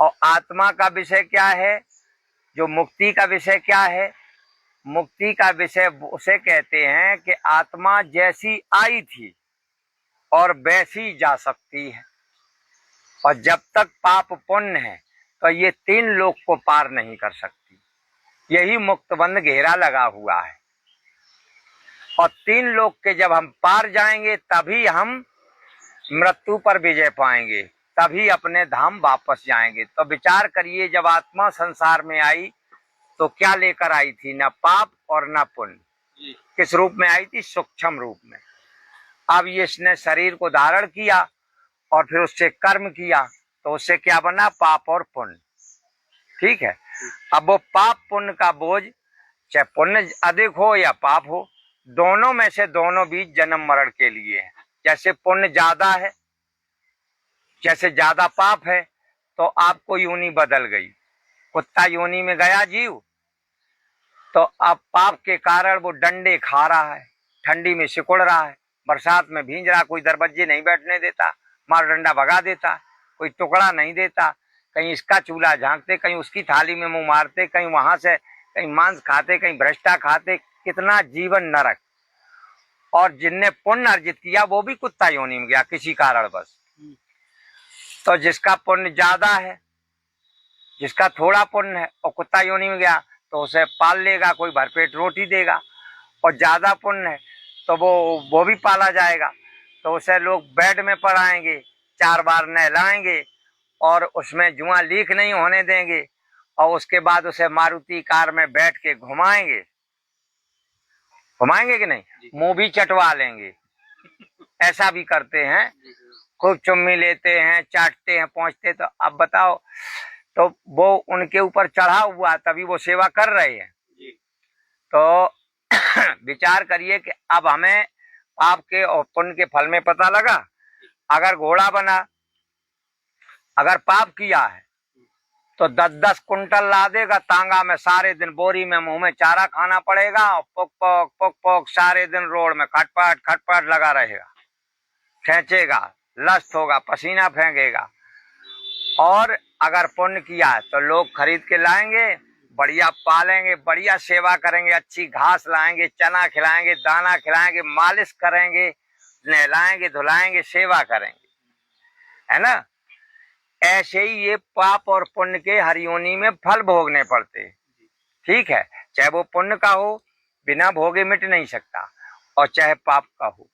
और आत्मा का विषय क्या है, जो मुक्ति का विषय क्या है? मुक्ति का विषय उसे कहते हैं कि आत्मा जैसी आई थी और वैसी जा सकती है, और जब तक पाप पुण्य है तो ये 3 लोक को पार नहीं कर सकती। यही मुक्तबंध घेरा लगा हुआ है, और 3 लोक के जब हम पार जाएंगे तभी हम मृत्यु पर विजय पाएंगे, तभी अपने धाम वापस जाएंगे। तो विचार करिए, जब आत्मा संसार में आई तो क्या लेकर आई थी? न पाप और न पुण्य। किस रूप में आई थी? सूक्ष्म रूप में। अब ये इसने शरीर को धारण किया और फिर उससे कर्म किया, तो उससे क्या बना? पाप और पुण्य। ठीक है। अब वो पाप पुण्य का बोझ, चाहे पुण्य अधिक हो या पाप हो, दोनों में से दोनों बीच जन्म मरण के लिए है। जैसे पुण्य ज्यादा है, जैसे ज्यादा पाप है, तो आपको योनि बदल गई, कुत्ता योनि में गया जीव, तो अब पाप के कारण वो डंडे खा रहा है, ठंडी में सिकुड़ रहा है, बरसात में भींज रहा, कोई दरवाजे नहीं बैठने देता, मार डंडा भगा देता, कोई टुकड़ा नहीं देता, कहीं इसका चूल्हा झांकते, कहीं उसकी थाली में मुंह मारते, कहीं वहां से कहीं मांस खाते, कहीं भ्रष्टा खाते, कितना जीवन नरक। और जिनने पुण्य अर्जित किया वो भी कुत्ता योनि में गया किसी कारण बस। तो जिसका पुण्य ज्यादा है, जिसका थोड़ा पुण्य है और कुत्ता योनि में गया, तो उसे पाल लेगा, कोई भरपेट रोटी देगा। और ज्यादा पुण्य है तो वो भी पाला जाएगा, तो उसे लोग बेड में पड़ाएंगे, 4 बार नहलाएंगे और उसमें जुआ लीक नहीं होने देंगे, और उसके बाद उसे मारुति कार में बैठ के घुमाएंगे कि नहीं? मुंह भी चटवा लेंगे। ऐसा भी करते हैं, खूब चुम्मी लेते हैं, चाटते हैं, पहुंचते। तो अब बताओ, तो वो उनके ऊपर चढ़ा हुआ, तभी वो सेवा कर रहे हैं। तो विचार करिए कि अब हमें पाप के और पुण्य के फल में पता लगा। अगर घोड़ा बना, अगर पाप किया है तो 10-10 कुंटल ला देगा तांगा में, सारे दिन बोरी में मुंह में चारा खाना पड़ेगा, और पुक पुक सारे दिन रोड में खटपट खटपट लगा रहेगा, खींचेगा, लस्त होगा, पसीना फेंकेगा। और अगर पुण्य किया है तो लोग खरीद के लाएंगे, बढ़िया पालेंगे, बढ़िया सेवा करेंगे, अच्छी घास लाएंगे, चना खिलाएंगे, दाना खिलाएंगे, मालिश करेंगे, नहलाएंगे, धुलाएंगे, सेवा करेंगे, है ना? ऐसे ही ये पाप और पुण्य के हर योनि में फल भोगने पड़ते। ठीक है, चाहे वो पुण्य का हो, बिना भोगे मिट नहीं सकता, और चाहे पाप का हो।